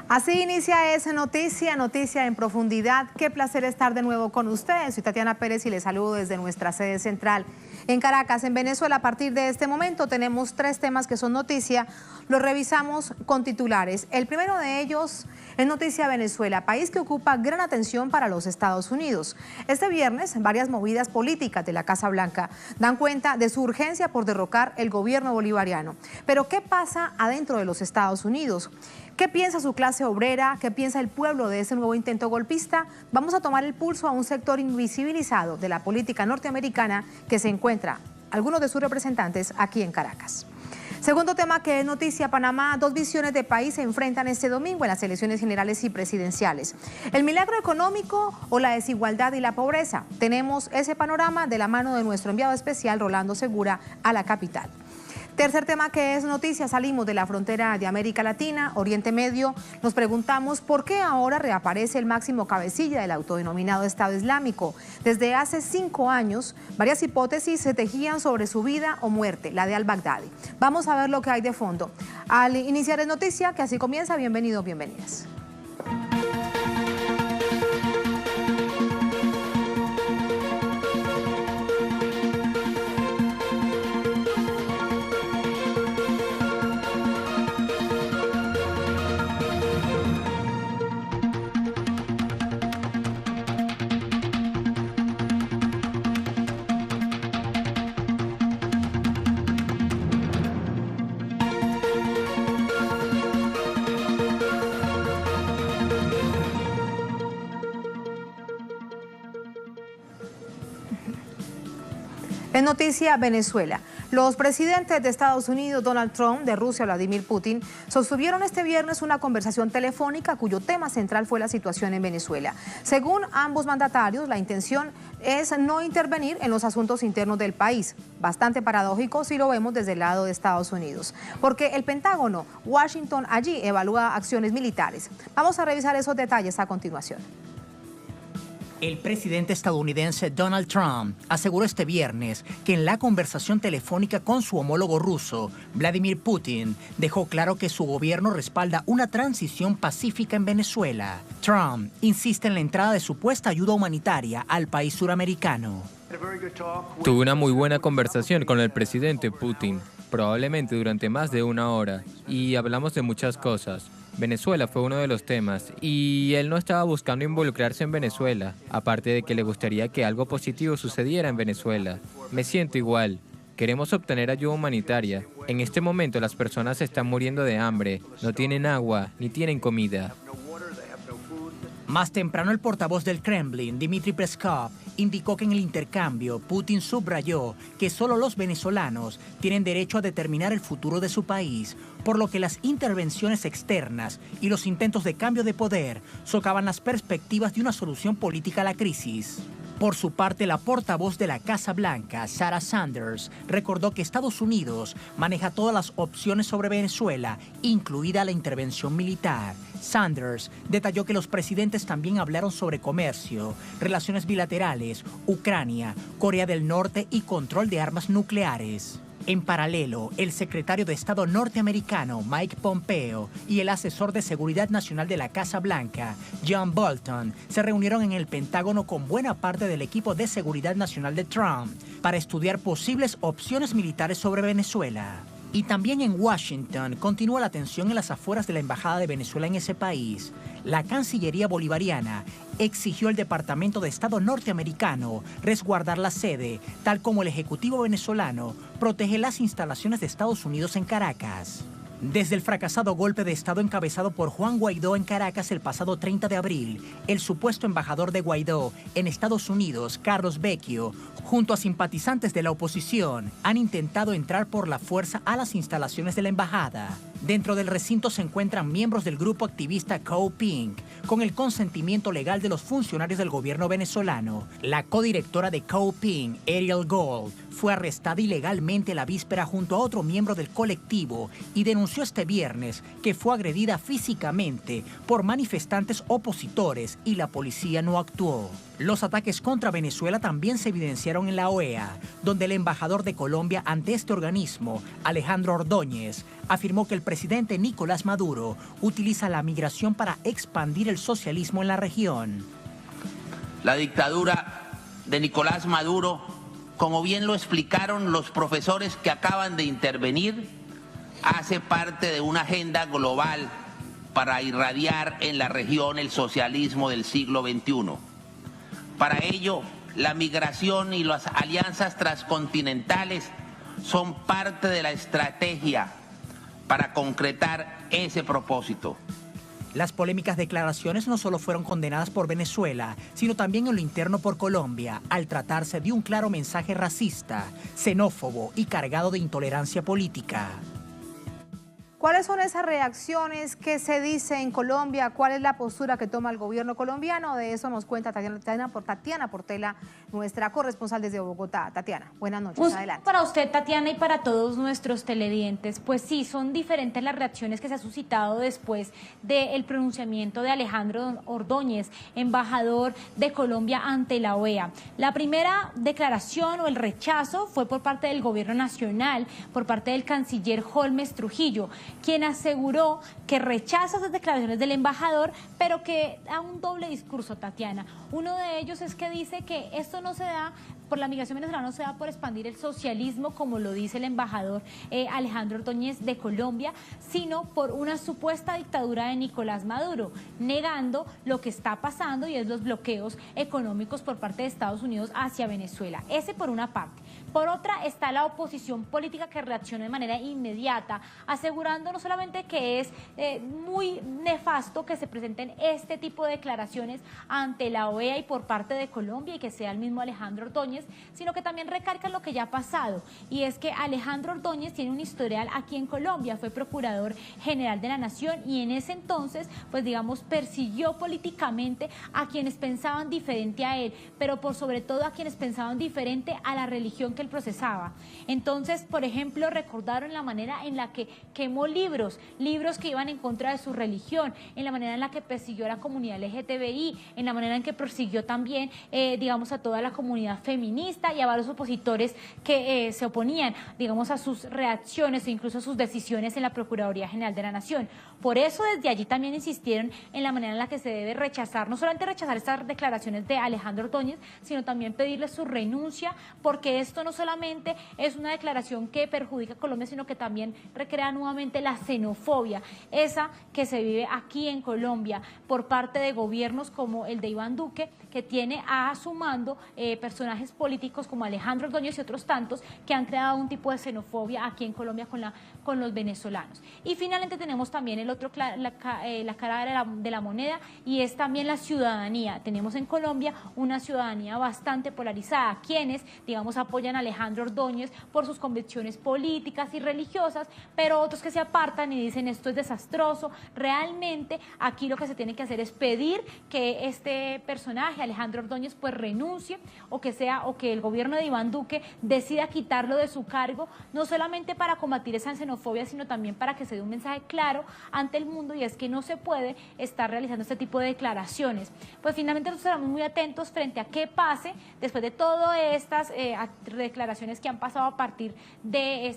Así inicia esa noticia en profundidad. Qué placer estar de nuevo con ustedes. Soy Tatiana Pérez y les saludo desde nuestra sede central en Caracas, en Venezuela. A partir de este momento tenemos 3 temas que son noticia. Los revisamos con titulares. El primero de ellos es noticia Venezuela, país que ocupa gran atención para los Estados Unidos. Este viernes, varias movidas políticas de la Casa Blanca dan cuenta de su urgencia por derrocar el gobierno bolivariano. Pero ¿qué pasa adentro de los Estados Unidos? ¿Qué piensa su clase obrera? ¿Qué piensa el pueblo de ese nuevo intento golpista? Vamos a tomar el pulso a un sector invisibilizado de la política norteamericana que se encuentra, algunos de sus representantes, aquí en Caracas. Segundo tema que es noticia, Panamá, 2 visiones de país se enfrentan este domingo en las elecciones generales y presidenciales. ¿El milagro económico o la desigualdad y la pobreza? Tenemos ese panorama de la mano de nuestro enviado especial, Rolando Segura, a la capital. Tercer tema que es noticia, salimos de la frontera de América Latina, Oriente Medio. Nos preguntamos por qué ahora reaparece el máximo cabecilla del autodenominado Estado Islámico. Desde hace 5 años, varias hipótesis se tejían sobre su vida o muerte, la de al-Baghdadi. Vamos a ver lo que hay de fondo. Al iniciar es noticia, que así comienza, bienvenidos, bienvenidas. En noticia Venezuela, los presidentes de Estados Unidos, Donald Trump, de Rusia, Vladimir Putin, sostuvieron este viernes una conversación telefónica cuyo tema central fue la situación en Venezuela. Según ambos mandatarios, la intención es no intervenir en los asuntos internos del país. Bastante paradójico si lo vemos desde el lado de Estados Unidos, porque el Pentágono, Washington, allí evalúa acciones militares. Vamos a revisar esos detalles a continuación. El presidente estadounidense Donald Trump aseguró este viernes que en la conversación telefónica con su homólogo ruso, Vladimir Putin, dejó claro que su gobierno respalda una transición pacífica en Venezuela. Trump insiste en la entrada de supuesta ayuda humanitaria al país suramericano. Tuve una muy buena conversación con el presidente Putin, probablemente durante más de 1 hora, y hablamos de muchas cosas. Venezuela fue uno de los temas y él no estaba buscando involucrarse en Venezuela, aparte de que le gustaría que algo positivo sucediera en Venezuela. Me siento igual. Queremos obtener ayuda humanitaria. En este momento las personas están muriendo de hambre, no tienen agua ni tienen comida. Más temprano, el portavoz del Kremlin, Dmitry Peskov, indicó que en el intercambio Putin subrayó que solo los venezolanos tienen derecho a determinar el futuro de su país, por lo que las intervenciones externas y los intentos de cambio de poder socavan las perspectivas de una solución política a la crisis. Por su parte, la portavoz de la Casa Blanca, Sarah Sanders, recordó que Estados Unidos maneja todas las opciones sobre Venezuela, incluida la intervención militar. Sanders detalló que los presidentes también hablaron sobre comercio, relaciones bilaterales, Ucrania, Corea del Norte y control de armas nucleares. En paralelo, el secretario de Estado norteamericano Mike Pompeo y el asesor de Seguridad Nacional de la Casa Blanca, John Bolton, se reunieron en el Pentágono con buena parte del equipo de Seguridad Nacional de Trump para estudiar posibles opciones militares sobre Venezuela. Y también en Washington continúa la tensión en las afueras de la Embajada de Venezuela en ese país. La Cancillería bolivariana exigió al Departamento de Estado norteamericano resguardar la sede, tal como el Ejecutivo venezolano protege las instalaciones de Estados Unidos en Caracas. Desde el fracasado golpe de Estado encabezado por Juan Guaidó en Caracas el pasado 30 de abril, el supuesto embajador de Guaidó en Estados Unidos, Carlos Vecchio, junto a simpatizantes de la oposición, han intentado entrar por la fuerza a las instalaciones de la embajada. Dentro del recinto se encuentran miembros del grupo activista COPINC, con el consentimiento legal de los funcionarios del gobierno venezolano. La codirectora de COPINC, Ariel Gold, fue arrestada ilegalmente la víspera junto a otro miembro del colectivo y denunció este viernes que fue agredida físicamente por manifestantes opositores y la policía no actuó. Los ataques contra Venezuela también se evidenciaron en la OEA, donde el embajador de Colombia ante este organismo, Alejandro Ordóñez, afirmó que el presidente Nicolás Maduro utiliza la migración para expandir el socialismo en la región. La dictadura de Nicolás Maduro, como bien lo explicaron los profesores que acaban de intervenir, hace parte de una agenda global para irradiar en la región el socialismo del siglo XXI. Para ello, la migración y las alianzas transcontinentales son parte de la estrategia para concretar ese propósito. Las polémicas declaraciones no solo fueron condenadas por Venezuela, sino también en lo interno por Colombia, al tratarse de un claro mensaje racista, xenófobo y cargado de intolerancia política. ¿Cuáles son esas reacciones que se dice en Colombia? ¿Cuál es la postura que toma el gobierno colombiano? De eso nos cuenta Tatiana Portela, nuestra corresponsal desde Bogotá. Tatiana, buenas noches, adelante. Para usted, Tatiana, y para todos nuestros televidentes, pues sí, son diferentes las reacciones que se ha suscitado después del pronunciamiento de Alejandro Ordóñez, embajador de Colombia ante la OEA. La primera declaración o el rechazo fue por parte del gobierno nacional, por parte del canciller Holmes Trujillo, quien aseguró que rechaza esas declaraciones del embajador, pero que da un doble discurso, Tatiana. Uno de ellos es que dice que esto no se da por la migración venezolana, no se da por expandir el socialismo, como lo dice el embajador Alejandro Ordóñez de Colombia, sino por una supuesta dictadura de Nicolás Maduro, negando lo que está pasando y es los bloqueos económicos por parte de Estados Unidos hacia Venezuela. Ese por una parte. Por otra está la oposición política, que reacciona de manera inmediata, asegurando no solamente que es muy nefasto que se presenten este tipo de declaraciones ante la OEA y por parte de Colombia y que sea el mismo Alejandro Ordóñez, sino que también recargan lo que ya ha pasado, y es que Alejandro Ordóñez tiene un historial aquí en Colombia, fue procurador general de la Nación y en ese entonces, pues digamos, persiguió políticamente a quienes pensaban diferente a él, pero por sobre todo a quienes pensaban diferente a la religión que él procesaba. Entonces, por ejemplo, recordaron la manera en la que quemó libros que iban en contra de su religión, en la manera en la que persiguió a la comunidad LGTBI, en la manera en que persiguió también, digamos, a toda la comunidad feminista y a varios opositores que se oponían, digamos, a sus reacciones e incluso a sus decisiones en la Procuraduría General de la Nación. Por eso desde allí también insistieron en la manera en la que se debe rechazar, no solamente rechazar estas declaraciones de Alejandro Ordóñez, sino también pedirle su renuncia, porque esto no solamente es una declaración que perjudica a Colombia, sino que también recrea nuevamente la xenofobia, esa que se vive aquí en Colombia por parte de gobiernos como el de Iván Duque, que tiene a su mando personajes políticos como Alejandro Ordóñez y otros tantos que han creado un tipo de xenofobia aquí en Colombia con los venezolanos. Y finalmente tenemos también el otro, la cara de la moneda, y es también la ciudadanía. Tenemos en Colombia una ciudadanía bastante polarizada, quienes, digamos, apoyan a Alejandro Ordóñez por sus convicciones políticas y religiosas, pero otros que se apartan y dicen esto es desastroso. Realmente aquí lo que se tiene que hacer es pedir que este personaje, Alejandro Ordóñez, pues renuncie, o que el gobierno de Iván Duque decida quitarlo de su cargo, no solamente para combatir esa xenofobia, sino también para que se dé un mensaje claro ante el mundo, y es que no se puede estar realizando este tipo de declaraciones. Pues finalmente nosotros estaremos muy atentos frente a qué pase después de todas estas declaraciones que han pasado a partir de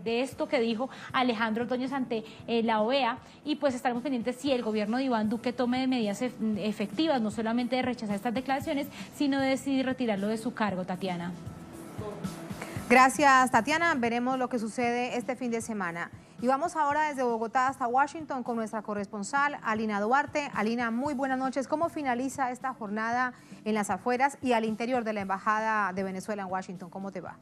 esto que dijo Alejandro Ordóñez ante la OEA, y pues estaremos pendientes si el gobierno de Iván Duque tome medidas efectivas, no solamente de rechazar estas declaraciones, sino de decidir retirarlo de su cargo. Tatiana. Gracias, Tatiana. Veremos lo que sucede este fin de semana. Y vamos ahora desde Bogotá hasta Washington con nuestra corresponsal, Alina Duarte. Alina, muy buenas noches. ¿Cómo finaliza esta jornada en las afueras y al interior de la Embajada de Venezuela en Washington? ¿Cómo te va?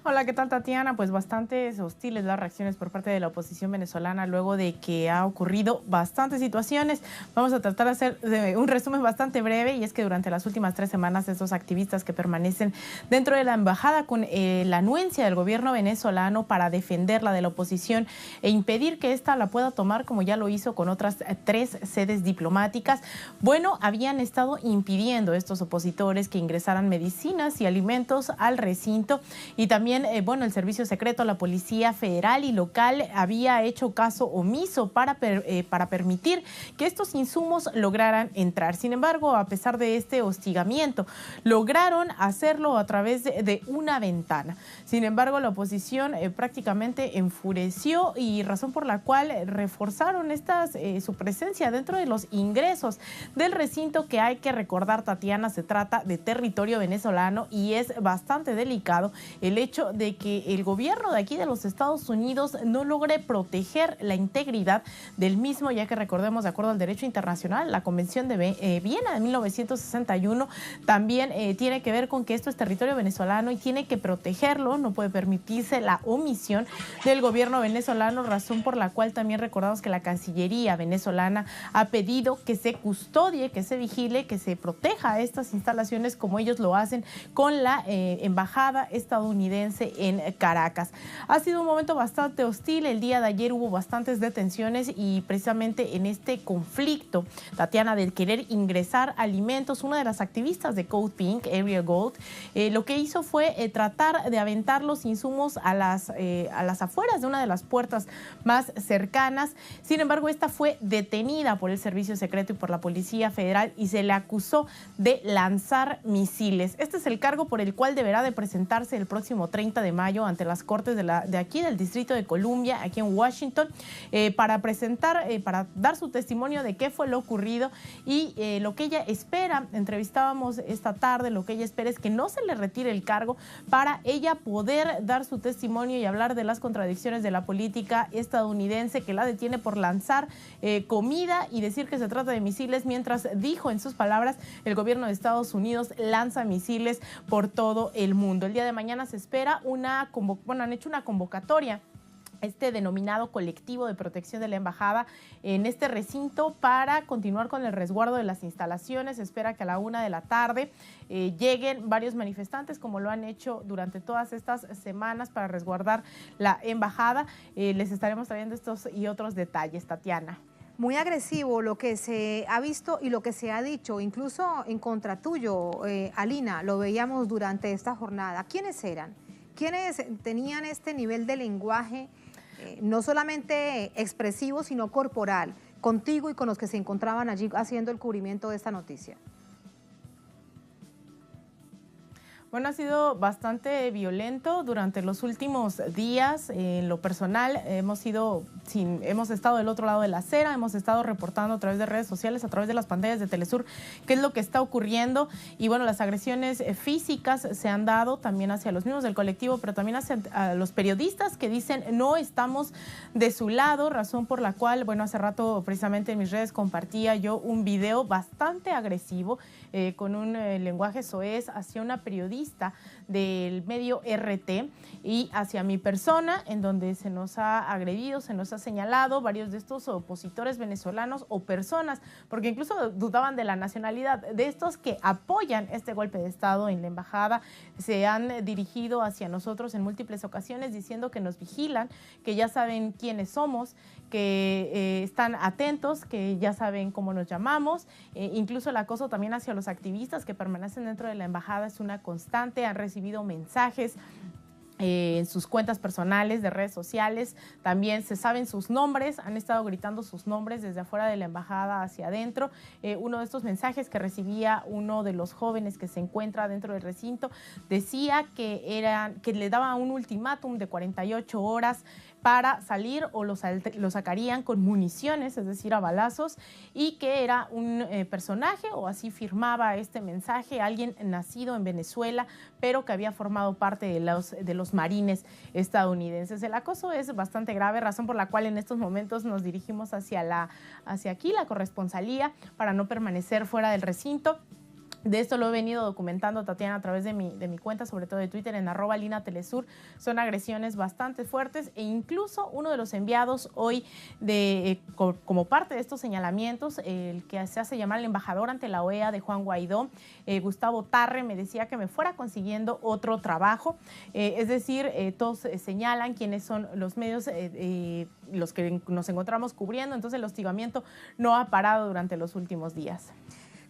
Hola, ¿qué tal, Tatiana? Pues bastantes hostiles las reacciones por parte de la oposición venezolana luego de que ha ocurrido bastantes situaciones. Vamos a tratar de hacer un resumen bastante breve, y es que durante las últimas 3 semanas estos activistas que permanecen dentro de la embajada con la anuencia del gobierno venezolano para defenderla de la oposición e impedir que ésta la pueda tomar, como ya lo hizo con otras 3 sedes diplomáticas, bueno, habían estado impidiendo a estos opositores que ingresaran medicinas y alimentos al recinto, y también también, el Servicio Secreto, la Policía Federal y local había hecho caso omiso para permitir que estos insumos lograran entrar. Sin embargo, a pesar de este hostigamiento, lograron hacerlo a través de una ventana. Sin embargo, la oposición prácticamente enfureció y razón por la cual reforzaron su presencia dentro de los ingresos del recinto, que hay que recordar, Tatiana, se trata de territorio venezolano y es bastante delicado el hecho de que el gobierno de aquí de los Estados Unidos no logre proteger la integridad del mismo, ya que recordemos, de acuerdo al derecho internacional, la Convención de Viena de 1961 también tiene que ver con que esto es territorio venezolano y tiene que protegerlo, no puede permitirse la omisión del gobierno venezolano, razón por la cual también recordamos que la Cancillería venezolana ha pedido que se custodie, que se vigile, que se proteja estas instalaciones como ellos lo hacen con la embajada estadounidense en Caracas. Ha sido un momento bastante hostil. El día de ayer hubo bastantes detenciones y precisamente en este conflicto, Tatiana, del querer ingresar alimentos, una de las activistas de Code Pink, Ariel Gold, lo que hizo fue tratar de aventar los insumos a las afueras de una de las puertas más cercanas. Sin embargo, esta fue detenida por el Servicio Secreto y por la Policía Federal y se le acusó de lanzar misiles. Este es el cargo por el cual deberá de presentarse el próximo 30 de mayo ante las cortes de aquí del Distrito de Columbia, aquí en Washington, para dar su testimonio de qué fue lo ocurrido y lo que ella espera. Entrevistábamos esta tarde, lo que ella espera es que no se le retire el cargo para ella poder dar su testimonio y hablar de las contradicciones de la política estadounidense que la detiene por lanzar comida y decir que se trata de misiles, mientras dijo en sus palabras, el gobierno de Estados Unidos lanza misiles por todo el mundo. El día de mañana se espera han hecho una convocatoria, este denominado colectivo de protección de la embajada en este recinto para continuar con el resguardo de las instalaciones. Se espera que a la 1:00 p.m. lleguen varios manifestantes, como lo han hecho durante todas estas semanas para resguardar la embajada. Les estaremos trayendo estos y otros detalles, Tatiana. Muy agresivo lo que se ha visto y lo que se ha dicho, incluso en contra tuyo, Alina, lo veíamos durante esta jornada. ¿Quiénes eran? ¿Quiénes tenían este nivel de lenguaje, no solamente expresivo, sino corporal, contigo y con los que se encontraban allí haciendo el cubrimiento de esta noticia? Bueno, ha sido bastante violento durante los últimos días. En lo personal, hemos estado del otro lado de la acera, hemos estado reportando a través de redes sociales, a través de las pantallas de Telesur, qué es lo que está ocurriendo. Y bueno, las agresiones físicas se han dado también hacia los miembros del colectivo, pero también hacia los periodistas que dicen no estamos de su lado, razón por la cual, hace rato precisamente en mis redes compartía yo un video bastante agresivo con un lenguaje soez hacia una periodista del medio RT y hacia mi persona, en donde se nos ha agredido, se nos ha señalado varios de estos opositores venezolanos o personas, porque incluso dudaban de la nacionalidad de estos que apoyan este golpe de Estado en la embajada. Se han dirigido hacia nosotros en múltiples ocasiones diciendo que nos vigilan, que ya saben quiénes somos, que están atentos, que ya saben cómo nos llamamos. Incluso el acoso también hacia los activistas que permanecen dentro de la embajada es una constante. Han recibido mensajes en sus cuentas personales de redes sociales, también se saben sus nombres, han estado gritando sus nombres desde afuera de la embajada hacia adentro. Uno de estos mensajes que recibía uno de los jóvenes que se encuentra dentro del recinto decía que le daba un ultimátum de 48 horas para salir o lo sacarían con municiones, es decir, a balazos, y que era un personaje, o así firmaba este mensaje, alguien nacido en Venezuela, pero que había formado parte de los marines estadounidenses. El acoso es bastante grave, razón por la cual en estos momentos nos dirigimos hacia aquí, la corresponsalía, para no permanecer fuera del recinto. De esto lo he venido documentando, Tatiana, a través de mi cuenta, sobre todo de Twitter, en @LinaTelesur. Son agresiones bastante fuertes e incluso uno de los enviados hoy como parte de estos señalamientos, el que se hace llamar el embajador ante la OEA de Juan Guaidó, Gustavo Tarre, me decía que me fuera consiguiendo otro trabajo. Es decir, todos señalan quiénes son los medios los que nos encontramos cubriendo, entonces el hostigamiento no ha parado durante los últimos días.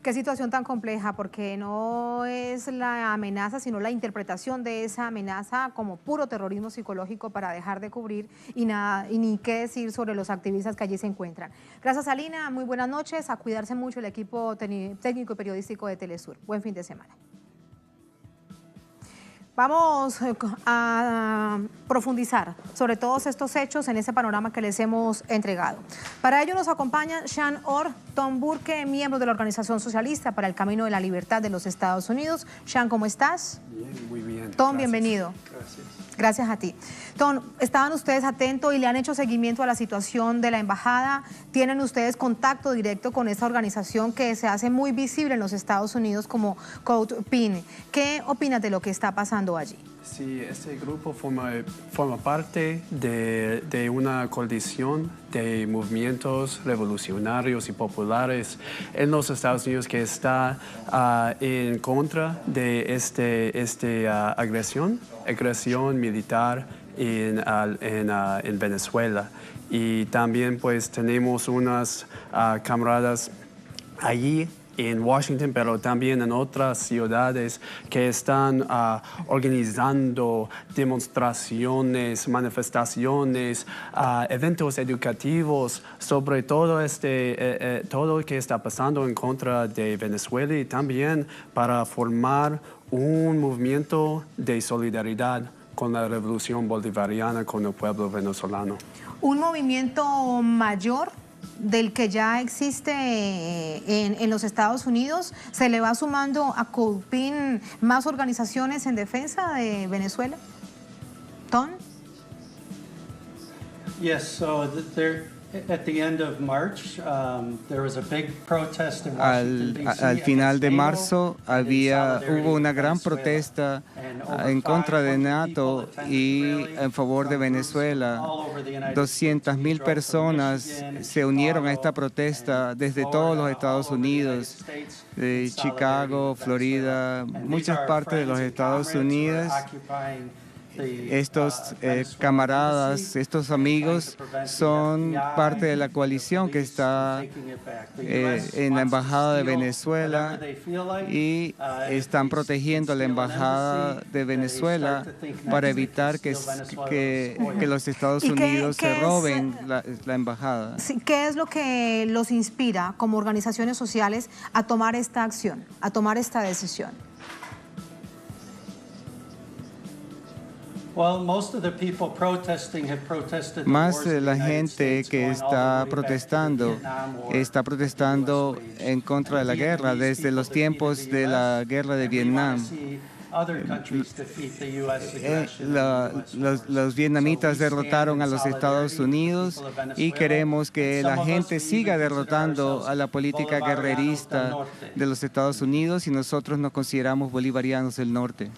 Qué situación tan compleja, porque no es la amenaza, sino la interpretación de esa amenaza como puro terrorismo psicológico para dejar de cubrir y ni qué decir sobre los activistas que allí se encuentran. Gracias, Alina. Muy buenas noches. A cuidarse mucho el equipo técnico y periodístico de Telesur. Buen fin de semana. Vamos a profundizar sobre todos estos hechos en ese panorama que les hemos entregado. Para ello nos acompañan Sean Orr, Tom Burke, miembros de la Organización Socialista para el Camino de la Libertad de los Estados Unidos. Sean, ¿cómo estás? Bien, muy bien. Tom, Gracias. bienvenido. Gracias. Gracias a ti. Tom, ¿estaban ustedes atentos y le han hecho seguimiento a la situación de la embajada? ¿Tienen ustedes contacto directo con esta organización que se hace muy visible en los Estados Unidos como Code Pin? ¿Qué opinas de lo que está pasando allí? Sí, este grupo forma parte de una coalición de movimientos revolucionarios y populares en los Estados Unidos que está en contra de esta agresión militar en Venezuela. Y también pues tenemos unas camaradas allí en Washington, pero también en otras ciudades que están organizando demostraciones, manifestaciones, eventos educativos sobre todo todo lo que está pasando en contra de Venezuela y también para formar un movimiento de solidaridad con la revolución bolivariana, con el pueblo venezolano. ¿Un movimiento mayor del que ya existe en los Estados Unidos? ¿Se le va sumando a CODEPIN más organizaciones en defensa de Venezuela? ¿Tom? Yes, so at the end of March, there was a big protest in Washington, D.C. Al final de marzo hubo una gran protesta en contra de NATO y en favor de Venezuela. 200,000 personas se unieron a esta protesta desde todos los Estados Unidos, de Chicago, Florida, muchas partes de los Estados Unidos. Estos camaradas, estos amigos son parte de la coalición que está en la Embajada de Venezuela y están protegiendo a la Embajada de Venezuela para evitar que los Estados Unidos se roben la embajada. ¿Qué es lo que los inspira como organizaciones sociales a tomar esta acción, a tomar esta decisión? Más de la gente que está protestando en contra de la guerra desde los tiempos de la guerra de Vietnam. Los vietnamitas derrotaron a los Estados Unidos y queremos que la gente siga derrotando a la política guerrerista de los Estados Unidos y nosotros nos consideramos bolivarianos del norte.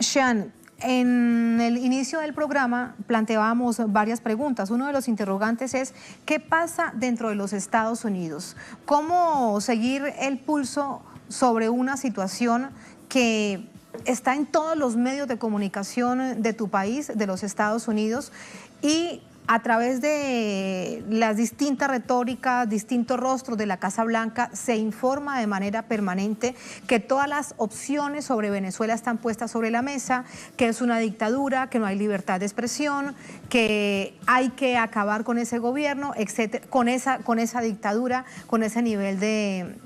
Sean, en el inicio del programa planteábamos varias preguntas. Uno de los interrogantes es ¿qué pasa dentro de los Estados Unidos? ¿Cómo seguir el pulso sobre una situación que está en todos los medios de comunicación de tu país, de los Estados Unidos, y a través de las distintas retóricas, distintos rostros de la Casa Blanca, se informa de manera permanente que todas las opciones sobre Venezuela están puestas sobre la mesa, que es una dictadura, que no hay libertad de expresión, que hay que acabar con ese gobierno, etcétera, con esa dictadura, con ese nivel de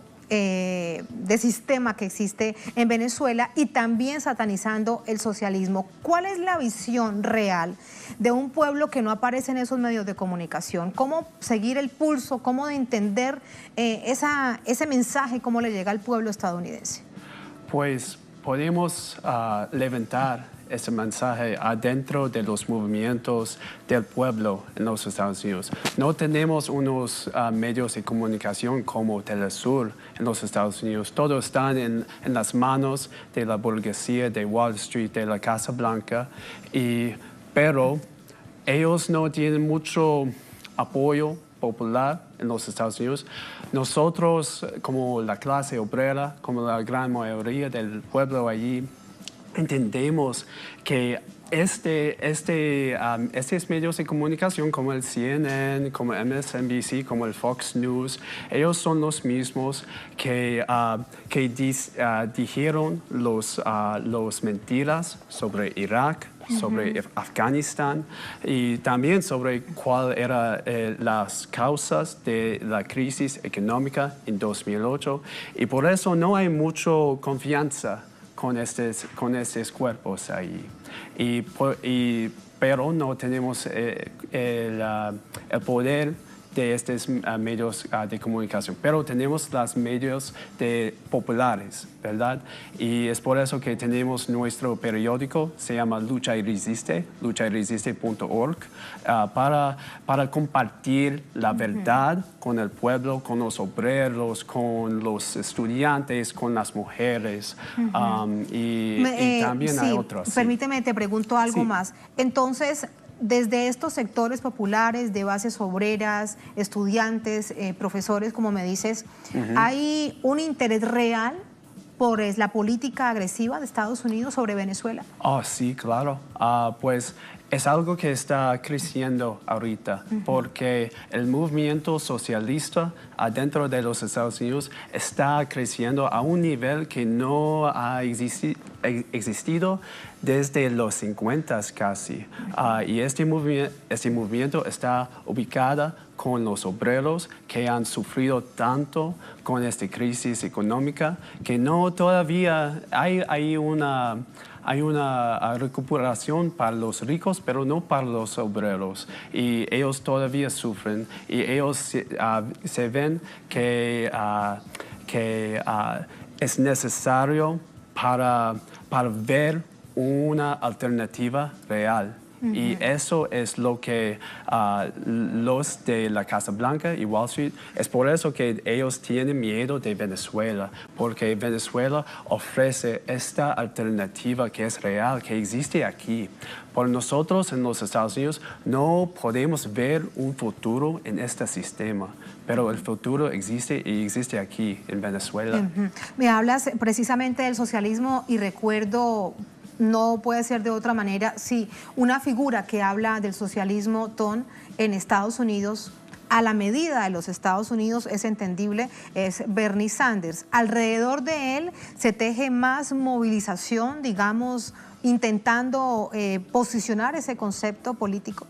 sistema que existe en Venezuela, y también satanizando el socialismo? ¿Cuál es la visión real de un pueblo que no aparece en esos medios de comunicación? ¿Cómo seguir el pulso? ¿Cómo de entender ese mensaje? ¿Cómo le llega al pueblo estadounidense? Pues podemos levantar ese mensaje adentro de los movimientos del pueblo en los Estados Unidos. No tenemos unos medios de comunicación como Telesur en los Estados Unidos. Todos están en las manos de la burguesía de Wall Street, de la Casa Blanca, pero ellos no tienen mucho apoyo popular en los Estados Unidos. Nosotros, como la clase obrera, como la gran mayoría del pueblo allí, entendemos que Estos medios de comunicación como el CNN, como MSNBC, como el Fox News, ellos son los mismos que dijeron los mentiras sobre Irak, sobre Afganistán y también sobre cuáles eran las causas de la crisis económica en 2008. Y por eso no hay mucha confianza con estos cuerpos ahí. Pero no tenemos el poder de estos medios de comunicación, pero tenemos los medios populares, ¿verdad? Y es por eso que tenemos nuestro periódico, se llama Lucha y Resiste, luchayresiste.org, para compartir la verdad con el pueblo, con los obreros, con los estudiantes, con las mujeres, y también hay otros. Permíteme, te pregunto algo más. Entonces, desde estos sectores populares de bases obreras, estudiantes, profesores, como me dices, ¿hay un interés real por la política agresiva de Estados Unidos sobre Venezuela? Oh, sí, claro. Pues es algo que está creciendo ahorita, porque el movimiento socialista adentro de los Estados Unidos está creciendo a un nivel que no ha existido desde los 50 casi. Y este movimiento está ubicado con los obreros que han sufrido tanto con esta crisis económica, que no todavía hay una recuperación para los ricos, pero no para los obreros. Y ellos todavía sufren y ellos se ven que es necesario para ver una alternativa real. Y eso es lo que los de la Casa Blanca y Wall Street, es por eso que ellos tienen miedo de Venezuela, porque Venezuela ofrece esta alternativa que es real, que existe aquí. Por nosotros en los Estados Unidos no podemos ver un futuro en este sistema, pero el futuro existe y existe aquí en Venezuela. Me hablas precisamente del socialismo y recuerdo, no puede ser de otra manera, sí, una figura que habla del socialismo, Tom, en Estados Unidos, a la medida de los Estados Unidos, es entendible, es Bernie Sanders. Alrededor de él se teje más movilización, digamos, intentando posicionar ese concepto político.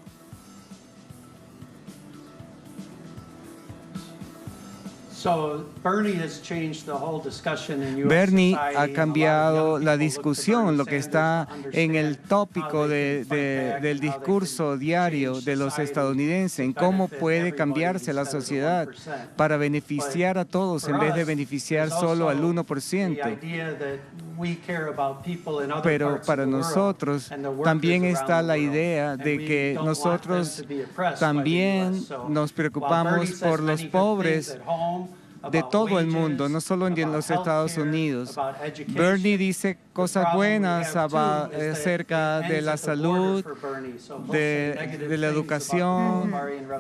Bernie ha cambiado la discusión, lo que está en el tópico del discurso diario de los estadounidenses, en cómo puede cambiarse la sociedad para beneficiar a todos en vez de beneficiar solo al 1%. Pero para nosotros también está la idea de que nosotros también nos preocupamos por los pobres de todo el mundo, no solo en los Estados Unidos. Bernie dice cosas buenas acerca de la salud, de la educación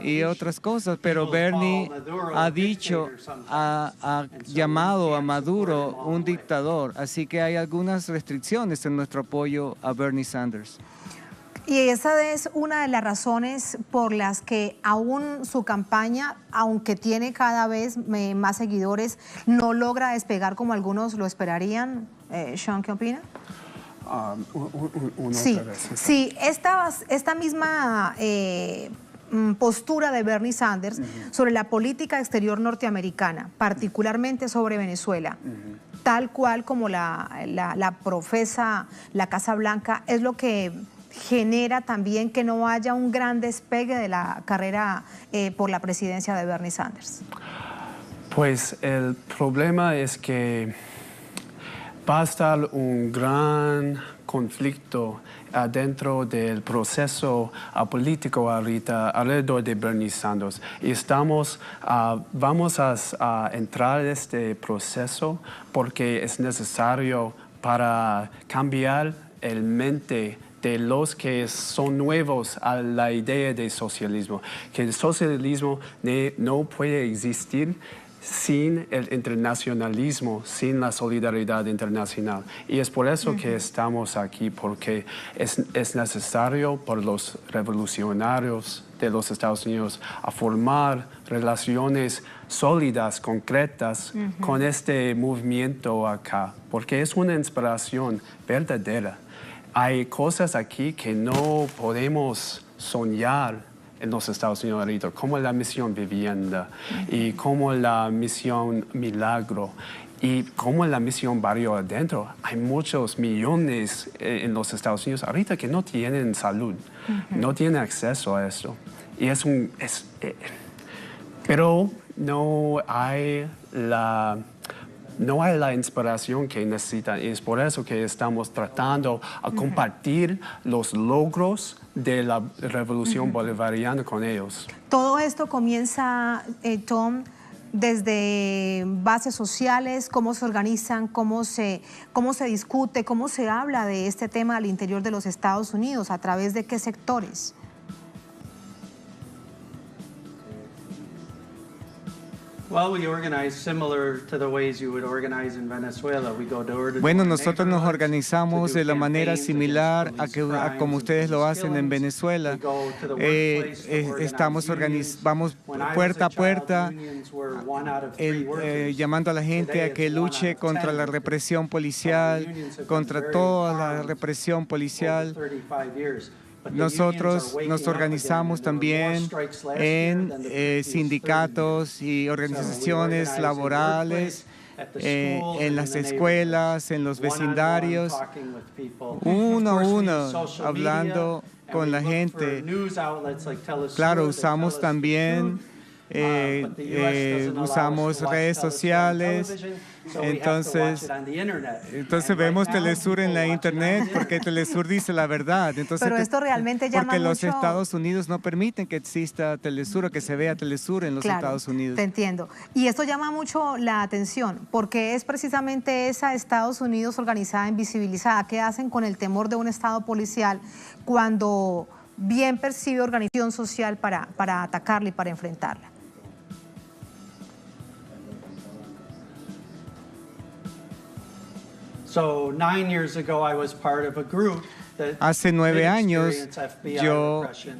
y otras cosas, pero Bernie ha dicho, ha llamado a Maduro un dictador, así que hay algunas restricciones en nuestro apoyo a Bernie Sanders. Y esa es una de las razones por las que aún su campaña, aunque tiene cada vez más seguidores, no logra despegar como algunos lo esperarían. Sean, ¿qué opina? Sí, esta misma postura de Bernie Sanders sobre la política exterior norteamericana, particularmente sobre Venezuela, tal cual como la profesa la Casa Blanca, es lo que genera también que no haya un gran despegue de la carrera por la presidencia de Bernie Sanders. Pues el problema es que va a estar un gran conflicto dentro del proceso político ahorita alrededor de Bernie Sanders. Y vamos a entrar en este proceso porque es necesario para cambiar el mente de los que son nuevos a la idea de socialismo, que el socialismo no puede existir sin el internacionalismo, sin la solidaridad internacional. Y es por eso que estamos aquí, porque es necesario por los revolucionarios de los Estados Unidos a formar relaciones sólidas, concretas, con este movimiento acá, porque es una inspiración verdadera. Hay cosas aquí que no podemos soñar en los Estados Unidos ahorita, como la misión vivienda y como la misión milagro y como la misión barrio adentro. Hay muchos millones en los Estados Unidos ahorita que no tienen salud, no tienen acceso a eso. Y pero no hay la inspiración que necesitan. Y es por eso que estamos tratando a compartir los logros de la revolución bolivariana con ellos. Todo esto comienza, Tom, desde bases sociales, cómo se organizan, cómo se discute, cómo se habla de este tema al interior de los Estados Unidos, a través de qué sectores. Bueno, nosotros nos organizamos de la manera similar a como ustedes lo hacen en Venezuela. Vamos puerta a puerta llamando a la gente a que luche contra la represión policial, contra toda la represión policial. Nosotros nos organizamos también en sindicatos y organizaciones laborales, en las escuelas, en los vecindarios, uno a uno, hablando con la gente. Claro, usamos también usamos redes sociales, entonces vemos Telesur en la internet porque Telesur dice la verdad. Entonces, pero esto realmente llama porque los mucho... Estados Unidos no permiten que exista Telesur o que se vea Telesur en los Estados Unidos. Te entiendo. Y esto llama mucho la atención porque es precisamente esa Estados Unidos organizada, invisibilizada. ¿Qué hacen con el temor de un Estado policial cuando bien percibe organización social para atacarla y para enfrentarla? Hace 9 años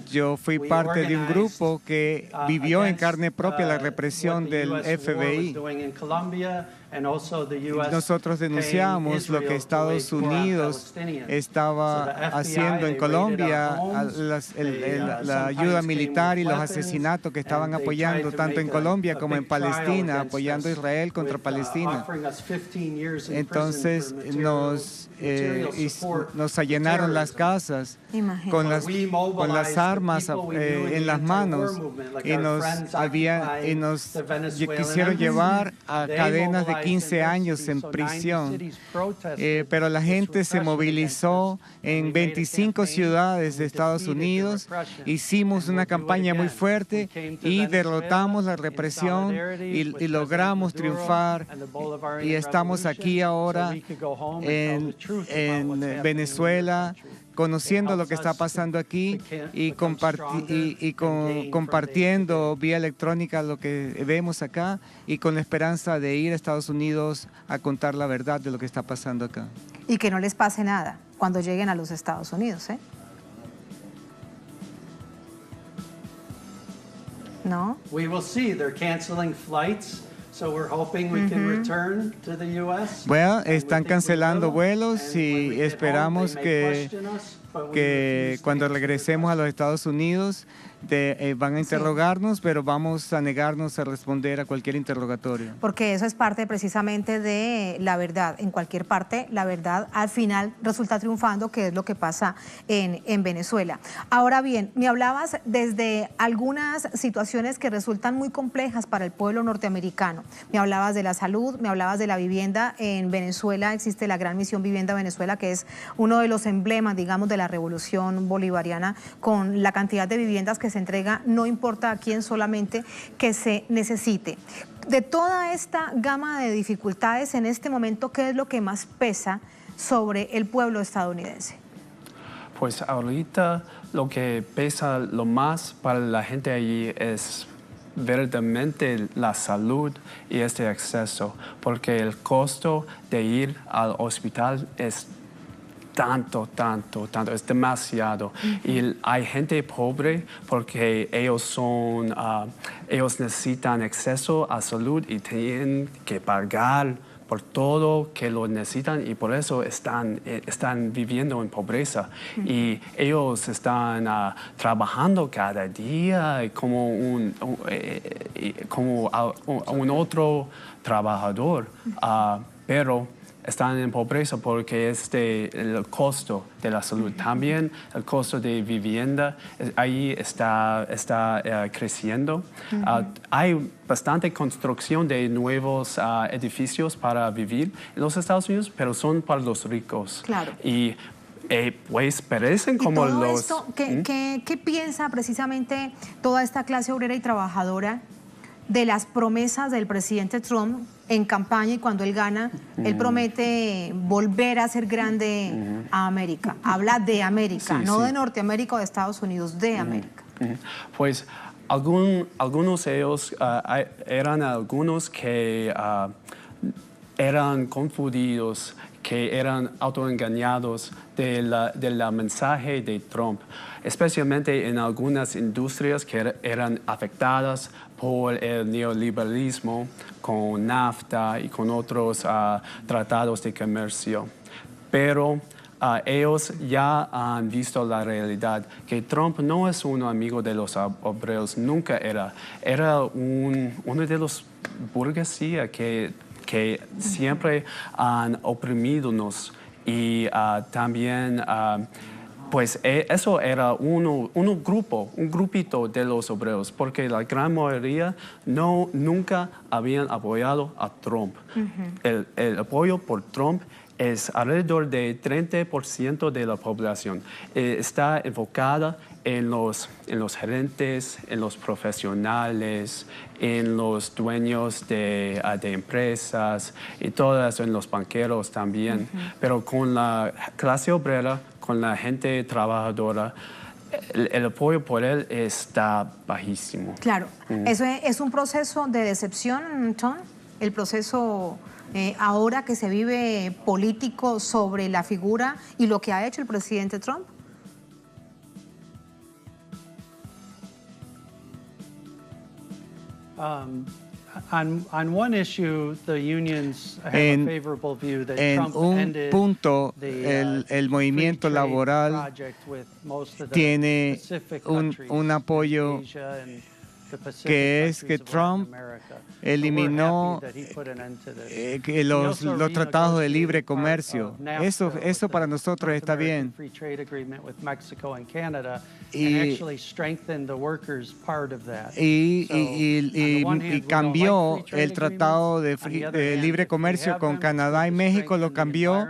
yo fui parte de un grupo que vivió en carne propia la represión del FBI. Nosotros denunciamos lo que Estados Unidos estaba haciendo en Colombia, la ayuda militar y los asesinatos que estaban apoyando tanto en Colombia como en Palestina, apoyando a Israel contra Palestina. Entonces nos allanaron las casas con las armas en las manos y nos quisieron llevar a cadenas de 15 años en prisión, pero la gente se movilizó en 25 ciudades de Estados Unidos, hicimos una campaña muy fuerte y derrotamos la represión y logramos triunfar y estamos aquí ahora en Venezuela, conociendo lo que está pasando aquí y compartiendo vía electrónica lo que vemos acá y con la esperanza de ir a Estados Unidos a contar la verdad de lo que está pasando acá. Y que no les pase nada cuando lleguen a los Estados Unidos, ¿eh? ¿No? We will see. They're canceling flights. So we're hoping we can return to the US. Bueno, están cancelando vuelos y esperamos que cuando regresemos a los Estados Unidos van a interrogarnos, pero vamos a negarnos a responder a cualquier interrogatorio. Porque eso es parte precisamente de la verdad. En cualquier parte, la verdad al final resulta triunfando, que es lo que pasa en Venezuela. Ahora bien, me hablabas desde algunas situaciones que resultan muy complejas para el pueblo norteamericano. Me hablabas de la salud, me hablabas de la vivienda. En Venezuela existe la Gran Misión Vivienda Venezuela, que es uno de los emblemas, digamos, de la revolución bolivariana, con la cantidad de viviendas que se entrega, no importa a quién, solamente que se necesite. De toda esta gama de dificultades en este momento, ¿qué es lo que más pesa sobre el pueblo estadounidense? Pues ahorita lo que pesa lo más para la gente allí es verdaderamente la salud y este acceso, porque el costo de ir al hospital es tanto, es demasiado. Y hay gente pobre porque ellos necesitan acceso a salud y tienen que pagar por todo que lo necesitan y por eso están viviendo en pobreza. Y ellos están trabajando cada día como un otro trabajador, pero están en pobreza porque el costo de la salud. También el costo de vivienda ahí está creciendo. Hay bastante construcción de nuevos edificios para vivir en los Estados Unidos, pero son para los ricos. Claro. Y pues parecen como todo los... Esto, ¿qué piensa precisamente toda esta clase obrera y trabajadora de las promesas del presidente Trump en campaña y cuando él gana? Él promete volver a ser grande a América. Habla de América, no de Norteamérica o de Estados Unidos, de América. Pues algunos de ellos eran algunos que eran confundidos, que eran autoengañados del mensaje de Trump, especialmente en algunas industrias que eran afectadas por el neoliberalismo, con NAFTA y con otros tratados de comercio. Pero ellos ya han visto la realidad, que Trump no es un amigo de los obreros, nunca era. Era uno de los burguesía que siempre han oprimidonos y también pues eso era un grupito de los obreros, porque la gran mayoría nunca habían apoyado a Trump. El apoyo por Trump es alrededor de 30% de la población. Está enfocada en los gerentes, en los profesionales, en los dueños de empresas y todo eso, en los banqueros también. Pero con la clase obrera, con la gente trabajadora, el apoyo por él está bajísimo. Claro. ¿Eso es un proceso de decepción, Tom? El proceso ahora que se vive político sobre la figura y lo que ha hecho el presidente Trump. En un punto, el movimiento laboral tiene un apoyo que es que Trump eliminó los tratados de libre comercio. Eso para nosotros está bien. Y cambió el tratado de libre comercio con Canadá y México, lo cambió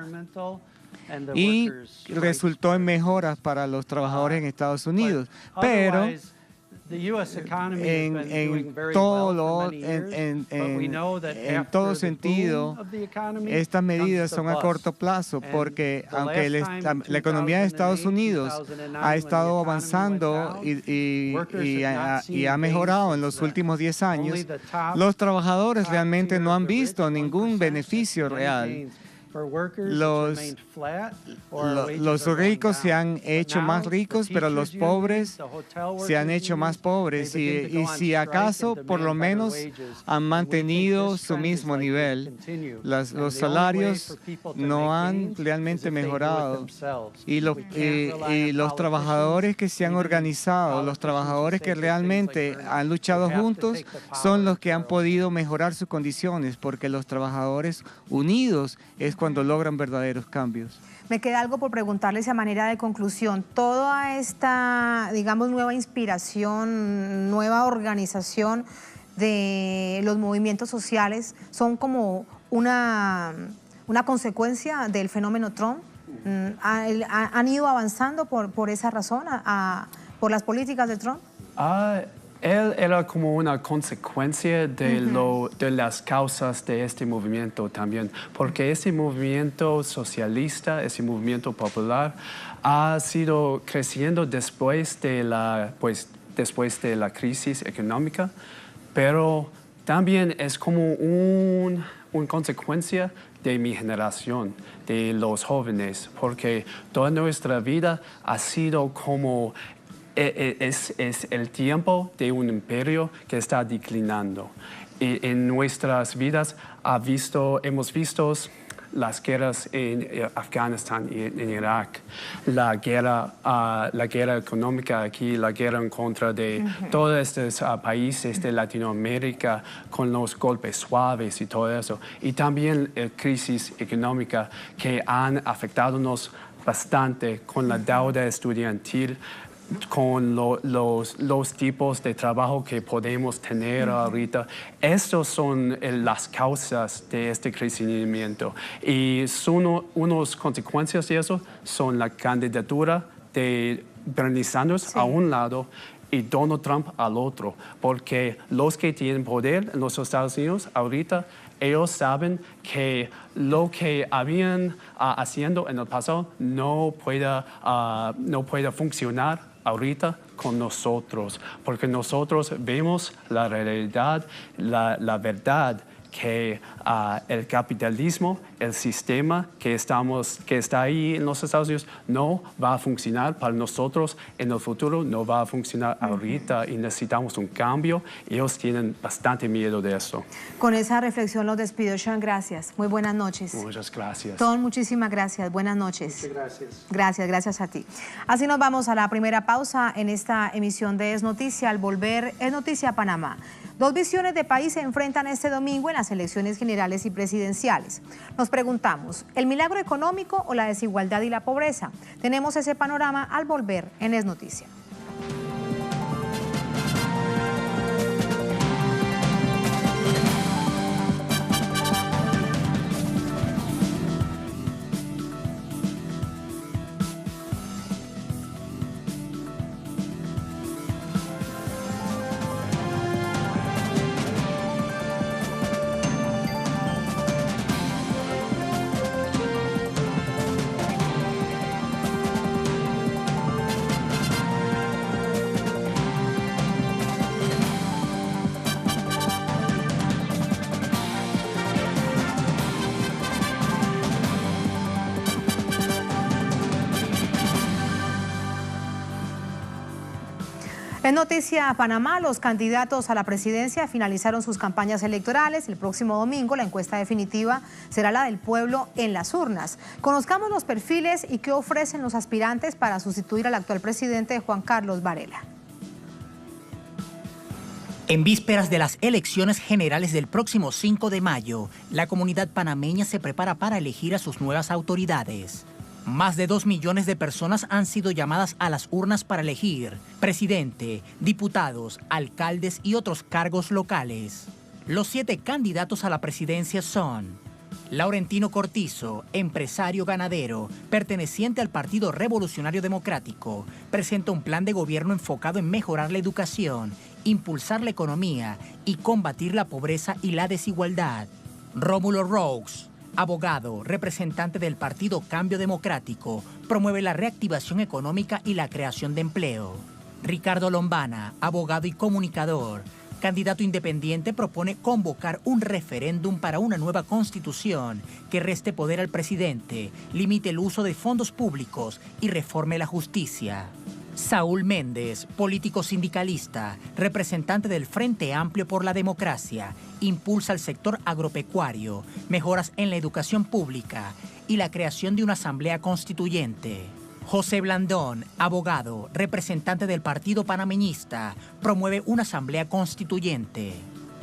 y resultó en mejoras para los trabajadores en Estados Unidos. Pero en todo sentido, estas medidas son a corto plazo, porque aunque la economía de Estados Unidos ha estado avanzando y ha mejorado en los últimos 10 años, los trabajadores realmente no han visto ningún beneficio real. Los ricos se han hecho más ricos, pero los pobres se han hecho más pobres y si acaso por lo menos han mantenido su mismo nivel. Los salarios no han realmente mejorado y los trabajadores que se han organizado, los trabajadores que realmente han luchado juntos son los que han podido mejorar sus condiciones, porque los trabajadores unidos es cuando logran verdaderos cambios. Me queda algo por preguntarles a manera de conclusión. Toda esta, digamos, nueva inspiración, nueva organización de los movimientos sociales son como una consecuencia del fenómeno Trump. ¿Han ido avanzando por esa razón, por las políticas de Trump? Él era como una consecuencia de las causas de este movimiento también, porque ese movimiento socialista, ese movimiento popular, ha sido creciendo después de la crisis económica. pero también es como una consecuencia de mi generación, de los jóvenes, porque toda nuestra vida ha sido como es el tiempo de un imperio que está declinando. Y en nuestras vidas hemos visto las guerras en Afganistán y en Irak, la guerra económica aquí, la guerra en contra de todos estos países de Latinoamérica con los golpes suaves y todo eso. Y también la crisis económica que han afectado bastante con la deuda estudiantil, con los tipos de trabajo que podemos tener ahorita. Estas son las causas de este crecimiento. Y unas consecuencias de eso son la candidatura de Bernie Sanders a un lado y Donald Trump al otro. Porque los que tienen poder en los Estados Unidos ahorita, ellos saben que lo que habían haciendo en el pasado no puede funcionar ahorita con nosotros, porque nosotros vemos la realidad, la verdad, que el capitalismo, el sistema que está ahí en los Estados Unidos no va a funcionar para nosotros en el futuro, no va a funcionar ahorita y necesitamos un cambio. Ellos tienen bastante miedo de eso. Con esa reflexión los despido. Sean, gracias. Muy buenas noches. Muchas gracias. Tom, muchísimas gracias. Buenas noches. Muchas gracias. Gracias a ti. Así nos vamos a la primera pausa en esta emisión de Es Noticia. Al volver, Es Noticia Panamá. Dos visiones de país se enfrentan este domingo en las elecciones generales y presidenciales. Nos preguntamos, ¿el milagro económico o la desigualdad y la pobreza? Tenemos ese panorama al volver en Es Noticia. En Noticia Panamá, los candidatos a la presidencia finalizaron sus campañas electorales. El próximo domingo la encuesta definitiva será la del pueblo en las urnas. Conozcamos los perfiles y qué ofrecen los aspirantes para sustituir al actual presidente Juan Carlos Varela. En vísperas de las elecciones generales del próximo 5 de mayo, la comunidad panameña se prepara para elegir a sus nuevas autoridades. Más de 2 millones de personas han sido llamadas a las urnas para elegir presidente, diputados, alcaldes y otros cargos locales. Los 7 candidatos a la presidencia son Laurentino Cortizo, empresario ganadero, perteneciente al Partido Revolucionario Democrático, presenta un plan de gobierno enfocado en mejorar la educación, impulsar la economía y combatir la pobreza y la desigualdad. Rómulo Roux, abogado, representante del Partido Cambio Democrático, promueve la reactivación económica y la creación de empleo. Ricardo Lombana, abogado y comunicador, candidato independiente, propone convocar un referéndum para una nueva constitución que reste poder al presidente, limite el uso de fondos públicos y reforme la justicia. Saúl Méndez, político sindicalista, representante del Frente Amplio por la Democracia, impulsa el sector agropecuario, mejoras en la educación pública y la creación de una asamblea constituyente. José Blandón, abogado, representante del Partido Panameñista, promueve una asamblea constituyente.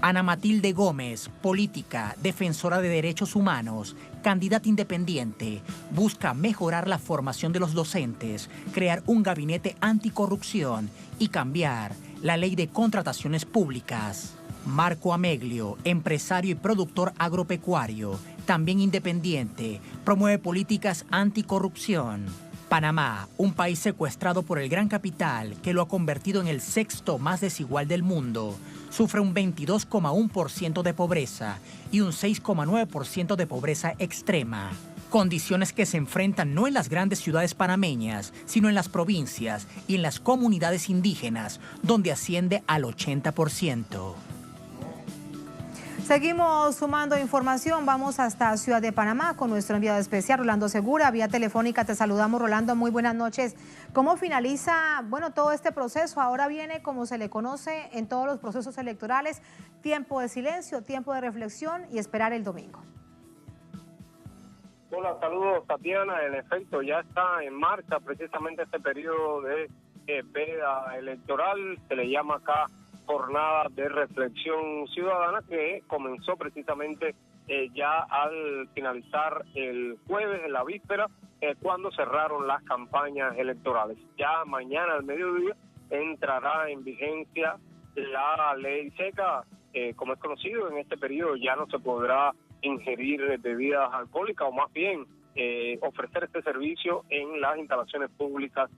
Ana Matilde Gómez, política, defensora de derechos humanos, candidata independiente, busca mejorar la formación de los docentes, crear un gabinete anticorrupción y cambiar la ley de contrataciones públicas. Marco Ameglio, empresario y productor agropecuario, también independiente, promueve políticas anticorrupción. Panamá, un país secuestrado por el gran capital que lo ha convertido en el 6º más desigual del mundo, sufre un 22,1% de pobreza y un 6,9% de pobreza extrema. Condiciones que se enfrentan no en las grandes ciudades panameñas, sino en las provincias y en las comunidades indígenas, donde asciende al 80%. Seguimos sumando información, vamos hasta Ciudad de Panamá con nuestro enviado especial, Rolando Segura, vía telefónica. Te saludamos, Rolando, muy buenas noches. ¿Cómo finaliza, todo este proceso? Ahora viene, como se le conoce en todos los procesos electorales, tiempo de silencio, tiempo de reflexión y esperar el domingo. Hola, saludos, Tatiana. En efecto, ya está en marcha precisamente este periodo de veda electoral, se le llama acá jornada de reflexión ciudadana, que comenzó precisamente ya al finalizar el jueves, en la víspera, cuando cerraron las campañas electorales. Ya mañana al mediodía entrará en vigencia la ley seca. Como es conocido, en este periodo ya no se podrá ingerir bebidas alcohólicas, o más bien ofrecer este servicio en las instalaciones públicas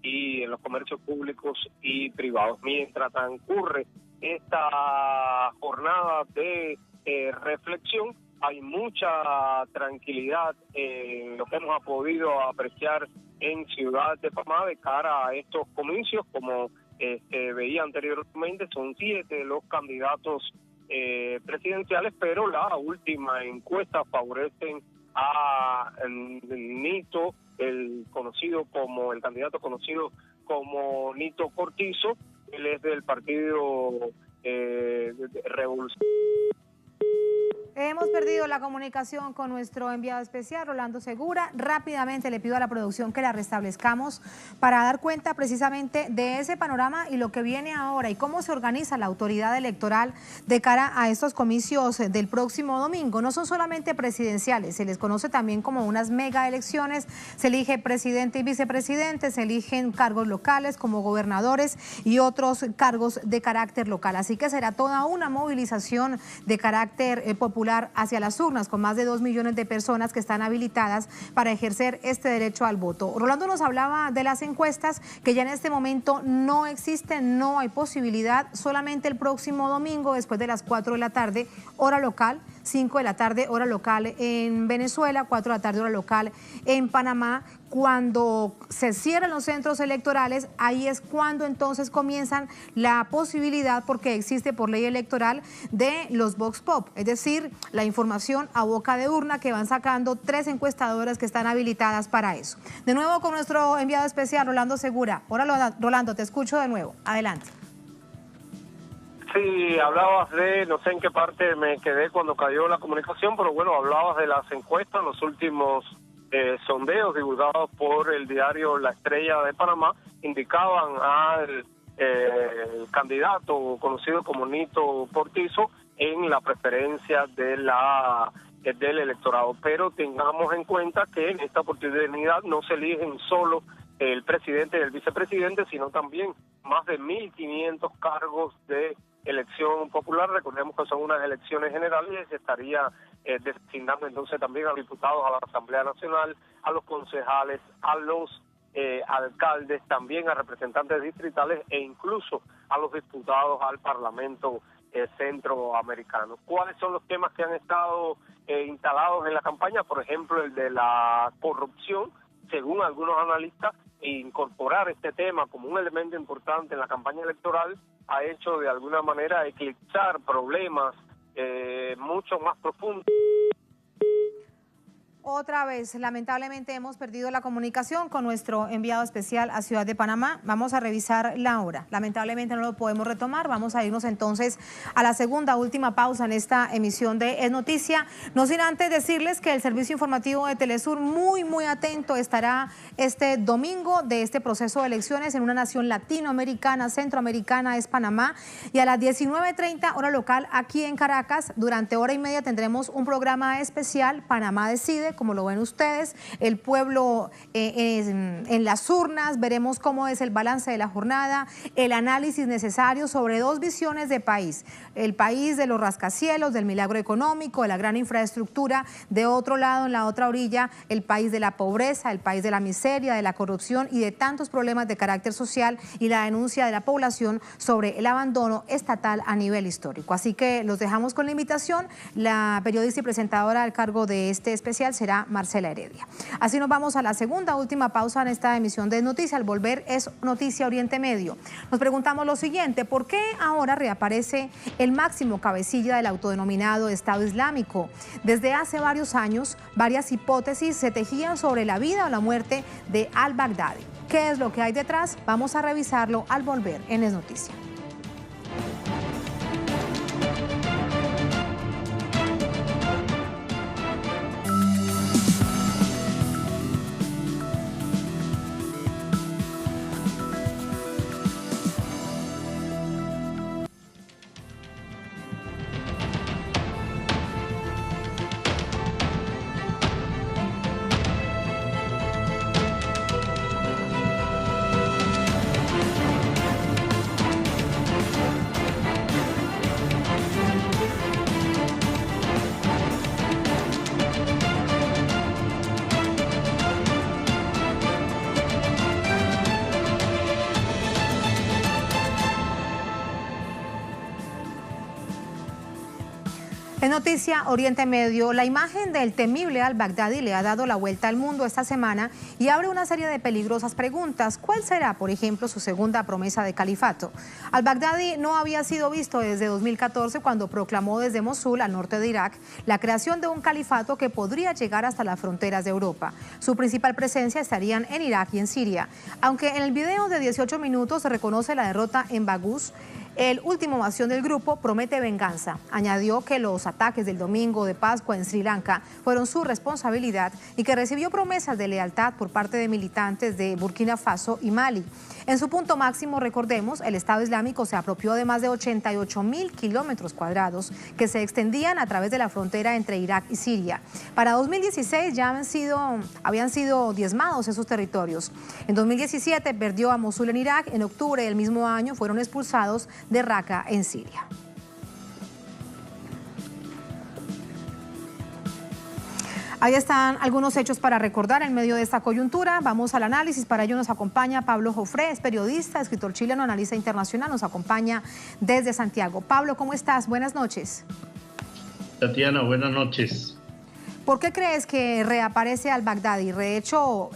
y en los comercios públicos y privados. Mientras transcurre esta jornada de reflexión, hay mucha tranquilidad en lo que hemos podido apreciar en Ciudad de Panamá de cara a estos comicios. Como veía anteriormente, son 7 los candidatos presidenciales, pero la última encuesta favorecen a Nito, el candidato conocido como Nito Cortizo. Él es del Partido Revolución. Hemos perdido la comunicación con nuestro enviado especial, Rolando Segura. Rápidamente le pido a la producción que la restablezcamos para dar cuenta precisamente de ese panorama y lo que viene ahora y cómo se organiza la autoridad electoral de cara a estos comicios del próximo domingo. No son solamente presidenciales, se les conoce también como unas mega elecciones. Se elige presidente y vicepresidente, se eligen cargos locales como gobernadores y otros cargos de carácter local. Así que será toda una movilización de carácter popular hacia las urnas, con más de 2 millones de personas que están habilitadas para ejercer este derecho al voto. Rolando nos hablaba de las encuestas, que ya en este momento no existen, no hay posibilidad, solamente el próximo domingo, después de las 4 de la tarde, hora local, 5 de la tarde, hora local en Venezuela, 4 de la tarde, hora local en Panamá. Cuando se cierran los centros electorales, ahí es cuando entonces comienzan la posibilidad, porque existe por ley electoral, de los Vox Pop, es decir, la información a boca de urna que van sacando 3 encuestadoras que están habilitadas para eso. De nuevo con nuestro enviado especial, Rolando Segura. Ahora, Rolando, te escucho de nuevo. Adelante. Sí, hablabas de, no sé en qué parte me quedé cuando cayó la comunicación, pero bueno, hablabas de las encuestas, los últimos sondeos divulgados por el diario La Estrella de Panamá indicaban al candidato conocido como Nito Cortizo en la preferencia de del electorado. Pero tengamos en cuenta que en esta oportunidad no se eligen solo el presidente y el vicepresidente, sino también más de 1.500 cargos de elección popular. Recordemos que son unas elecciones generales y se estaría designando entonces también a los diputados a la Asamblea Nacional, a los concejales, a los alcaldes, también a representantes distritales e incluso a los diputados al Parlamento centroamericano. ¿Cuáles son los temas que han estado instalados en la campaña? Por ejemplo, el de la corrupción. Según algunos analistas, incorporar este tema como un elemento importante en la campaña electoral ha hecho de alguna manera eclipsar problemas mucho más profundos. Otra vez, lamentablemente hemos perdido la comunicación con nuestro enviado especial a Ciudad de Panamá. Vamos a revisar la hora. Lamentablemente no lo podemos retomar. Vamos a irnos entonces a la segunda, última pausa en esta emisión de Es Noticia. No sin antes decirles que el servicio informativo de Telesur muy atento estará este domingo de este proceso de elecciones en una nación latinoamericana, centroamericana, es Panamá. Y a las 19:30 hora local aquí en Caracas, durante hora y media tendremos un programa especial, Panamá Decide, como lo ven ustedes, el pueblo en las urnas. Veremos cómo es el balance de la jornada, el análisis necesario sobre 2 visiones de país: el país de los rascacielos, del milagro económico, de la gran infraestructura; de otro lado, en la otra orilla, el país de la pobreza, el país de la miseria, de la corrupción y de tantos problemas de carácter social, y la denuncia de la población sobre el abandono estatal a nivel histórico. Así que los dejamos con la invitación. La periodista y presentadora al cargo de este especial será compañera Marcela Heredia. Así nos vamos a la segunda, última pausa en esta emisión de Noticias. Al volver es Noticia Oriente Medio. Nos preguntamos lo siguiente: ¿por qué ahora reaparece el máximo cabecilla del autodenominado Estado Islámico? Desde hace varios años, varias hipótesis se tejían sobre la vida o la muerte de al-Baghdadi. ¿Qué es lo que hay detrás? Vamos a revisarlo al volver en Es Noticia. En Noticia Oriente Medio, la imagen del temible al-Baghdadi le ha dado la vuelta al mundo esta semana y abre una serie de peligrosas preguntas. ¿Cuál será, por ejemplo, su segunda promesa de califato? Al-Baghdadi no había sido visto desde 2014, cuando proclamó desde Mosul, al norte de Irak, la creación de un califato que podría llegar hasta las fronteras de Europa. Su principal presencia estarían en Irak y en Siria. Aunque en el video de 18 minutos se reconoce la derrota en Baghouz, el último bastión del grupo promete venganza. Añadió que los ataques del domingo de Pascua en Sri Lanka fueron su responsabilidad y que recibió promesas de lealtad por parte de militantes de Burkina Faso y Mali. En su punto máximo, recordemos, el Estado Islámico se apropió de más de 88.000 kilómetros cuadrados que se extendían a través de la frontera entre Irak y Siria. Para 2016 ya habían sido diezmados esos territorios. En 2017 perdió a Mosul en Irak. En octubre del mismo año fueron expulsados de Raqqa en Siria. Ahí están algunos hechos para recordar en medio de esta coyuntura. Vamos al análisis. Para ello nos acompaña Pablo Jofré, es periodista, escritor chileno, analista internacional. Nos acompaña desde Santiago. Pablo, ¿cómo estás? Buenas noches. Tatiana, buenas noches. ¿Por qué crees que reaparece al-Baghdadi? De hecho,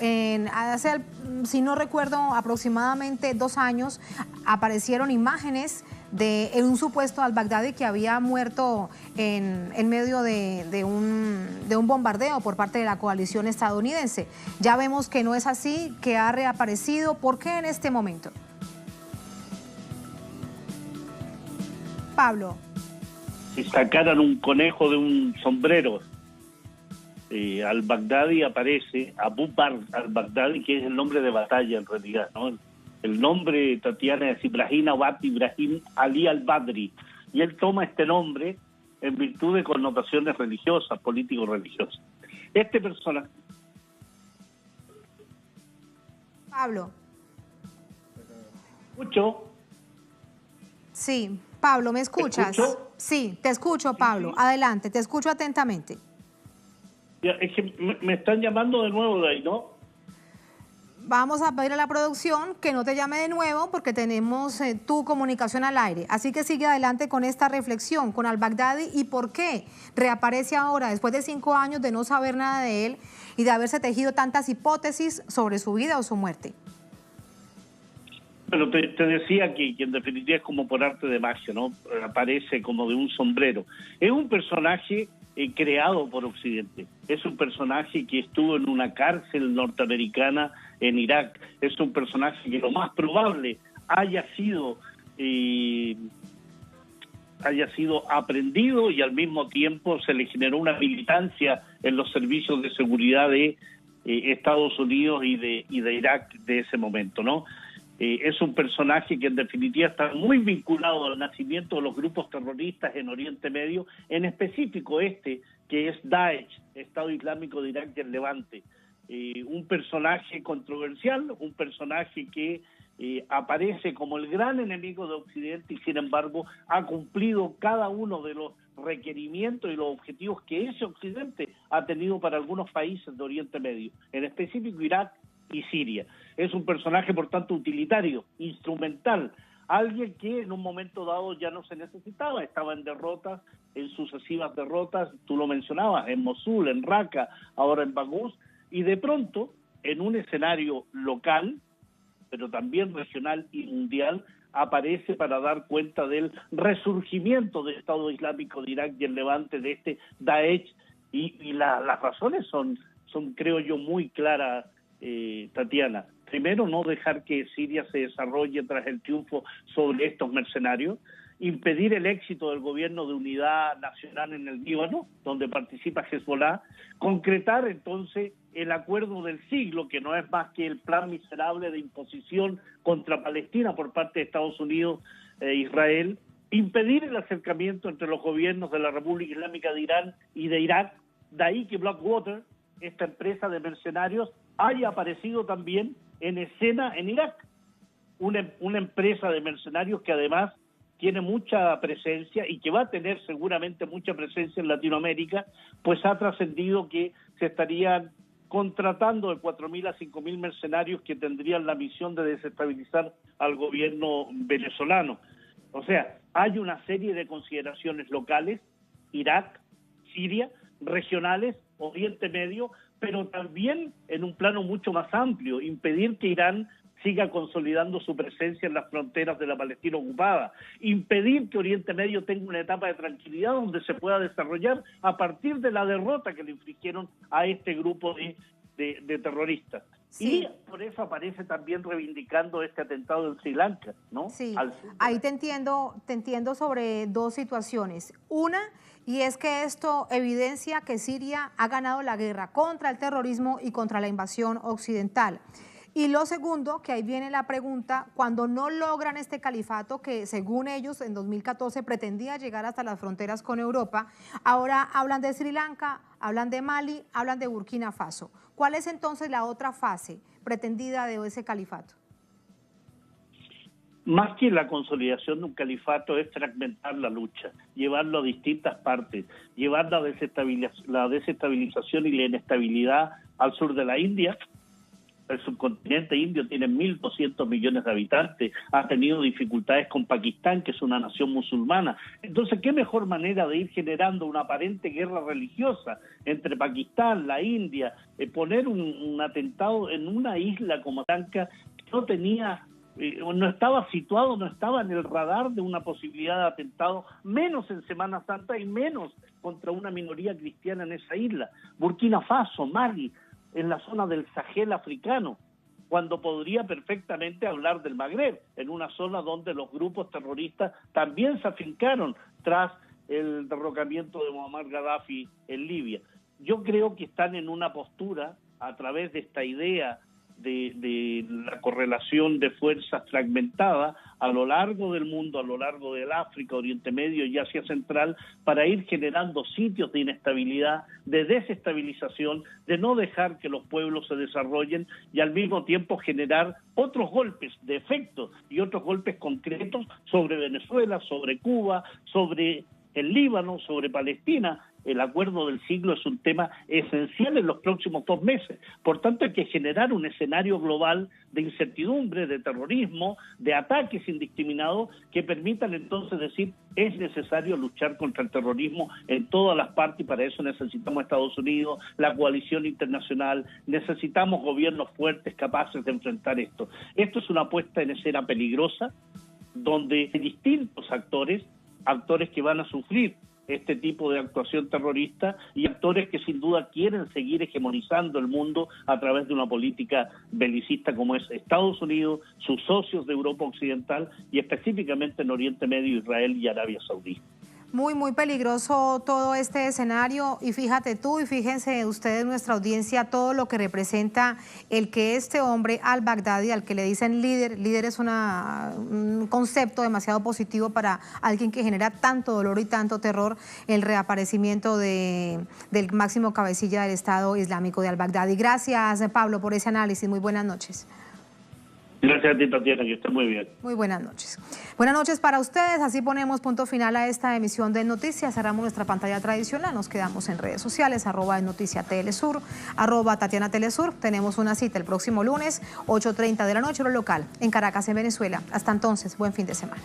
hace, si no recuerdo, aproximadamente 2 años aparecieron imágenes de un supuesto al-Baghdadi que había muerto en medio de un bombardeo por parte de la coalición estadounidense. Ya vemos que no es así, que ha reaparecido. ¿Por qué en este momento? Pablo. Si sacaran un conejo de un sombrero, al-Baghdadi aparece, Abu Bakr al-Baghdadi, que es el nombre de batalla en realidad, ¿no? El nombre, Tatiana, es Ibrahim Abad Ibrahim Ali al-Badri, y él toma este nombre en virtud de connotaciones religiosas, político-religiosas. Este personaje... Pablo. ¿Escucho? Sí, Pablo, ¿me escuchas? Sí, te escucho, Pablo. Adelante, te escucho atentamente. Es que me están llamando de nuevo de ahí, ¿no? Vamos a pedir a la producción que no te llame de nuevo porque tenemos tu comunicación al aire. Así que sigue adelante con esta reflexión con al-Baghdadi y por qué reaparece ahora después de 5 años de no saber nada de él y de haberse tejido tantas hipótesis sobre su vida o su muerte. Bueno, te decía que en definitiva es como por arte de magia, ¿no? Aparece como de un sombrero. Es un personaje creado por Occidente. Es un personaje que estuvo en una cárcel norteamericana en Irak. Es un personaje que lo más probable haya sido aprendido y al mismo tiempo se le generó una militancia en los servicios de seguridad de Estados Unidos y de Irak de ese momento, ¿no? Es un personaje que en definitiva está muy vinculado al nacimiento de los grupos terroristas en Oriente Medio, en específico que es Daesh, Estado Islámico de Irak y el Levante. Un personaje controversial, un personaje que aparece como el gran enemigo de Occidente y sin embargo ha cumplido cada uno de los requerimientos y los objetivos que ese Occidente ha tenido para algunos países de Oriente Medio, en específico Irak y Siria. Es un personaje, por tanto, utilitario, instrumental, alguien que en un momento dado ya no se necesitaba, estaba en derrota en sucesivas derrotas, tú lo mencionabas, en Mosul, en Raqqa, ahora en Baghouz, y de pronto, en un escenario local, pero también regional y mundial, aparece para dar cuenta del resurgimiento del Estado Islámico de Irak y el levante de este Daesh, y las razones son, creo yo, muy claras, Tatiana. Primero, no dejar que Siria se desarrolle tras el triunfo sobre estos mercenarios, impedir el éxito del gobierno de unidad nacional en el Líbano, donde participa Hezbollah, concretar entonces el acuerdo del siglo, que no es más que el plan miserable de imposición contra Palestina por parte de Estados Unidos e Israel, impedir el acercamiento entre los gobiernos de la República Islámica de Irán y de Irak, de ahí que Blackwater, esta empresa de mercenarios, haya aparecido también en escena en Irak, una empresa de mercenarios que además tiene mucha presencia y que va a tener seguramente mucha presencia en Latinoamérica, pues ha trascendido que se estarían contratando de 4.000 a 5.000 mercenarios que tendrían la misión de desestabilizar al gobierno venezolano. O sea, hay una serie de consideraciones locales, Irak, Siria, regionales, Oriente Medio, pero también en un plano mucho más amplio, impedir que Irán siga consolidando su presencia en las fronteras de la Palestina ocupada, impedir que Oriente Medio tenga una etapa de tranquilidad donde se pueda desarrollar a partir de la derrota que le infligieron a este grupo de terroristas. Sí. Y por eso aparece también reivindicando este atentado en Sri Lanka, ¿no? Sí, ahí te entiendo sobre dos situaciones. Una, y es que esto evidencia que Siria ha ganado la guerra contra el terrorismo y contra la invasión occidental. Y lo segundo, que ahí viene la pregunta, cuando no logran este califato que según ellos en 2014 pretendía llegar hasta las fronteras con Europa, ahora hablan de Sri Lanka, hablan de Mali, hablan de Burkina Faso. ¿Cuál es entonces la otra fase pretendida de ese califato? Más que la consolidación de un califato es fragmentar la lucha, llevarlo a distintas partes, llevar la desestabilización y la inestabilidad al sur de la India. El subcontinente indio tiene 1.200 millones de habitantes, ha tenido dificultades con Pakistán, que es una nación musulmana. Entonces, ¿qué mejor manera de ir generando una aparente guerra religiosa entre Pakistán, la India, poner un atentado en una isla como Lanka que no tenía, no estaba situado, no estaba en el radar de una posibilidad de atentado, menos en Semana Santa y menos contra una minoría cristiana en esa isla? Burkina Faso, Mali, en la zona del Sahel africano, cuando podría perfectamente hablar del Magreb, en una zona donde los grupos terroristas también se afincaron tras el derrocamiento de Muammar Gaddafi en Libia. Yo creo que están en una postura, a través de esta idea de la correlación de fuerzas fragmentada a lo largo del mundo, a lo largo del África, Oriente Medio y Asia Central, para ir generando sitios de inestabilidad, de desestabilización, de no dejar que los pueblos se desarrollen y al mismo tiempo generar otros golpes de efecto y otros golpes concretos sobre Venezuela, sobre Cuba, sobre el Líbano, sobre Palestina. El acuerdo del siglo es un tema esencial en los próximos 2 meses. Por tanto, hay que generar un escenario global de incertidumbre, de terrorismo, de ataques indiscriminados que permitan entonces decir es necesario luchar contra el terrorismo en todas las partes y para eso necesitamos Estados Unidos, la coalición internacional, necesitamos gobiernos fuertes capaces de enfrentar esto. Esto es una puesta en escena peligrosa donde hay distintos actores que van a sufrir este tipo de actuación terrorista y actores que sin duda quieren seguir hegemonizando el mundo a través de una política belicista como es Estados Unidos, sus socios de Europa Occidental y específicamente en Oriente Medio, Israel y Arabia Saudí. Muy, muy peligroso todo este escenario y fíjate tú y fíjense ustedes, nuestra audiencia, todo lo que representa el que este hombre al-Baghdadi, al que le dicen líder es un concepto demasiado positivo para alguien que genera tanto dolor y tanto terror, el reaparecimiento del máximo cabecilla del Estado Islámico de al-Baghdadi. Gracias, Pablo, por ese análisis. Muy buenas noches. Gracias a ti, Tatiana, que esté muy bien. Muy buenas noches. Buenas noches para ustedes. Así ponemos punto final a esta emisión de Noticias. Cerramos nuestra pantalla tradicional. Nos quedamos en redes sociales, @NoticiaTelesur, @TatianaTelesur. Tenemos una cita el próximo lunes, 8:30 de la noche, hora local, en Caracas, en Venezuela. Hasta entonces, buen fin de semana.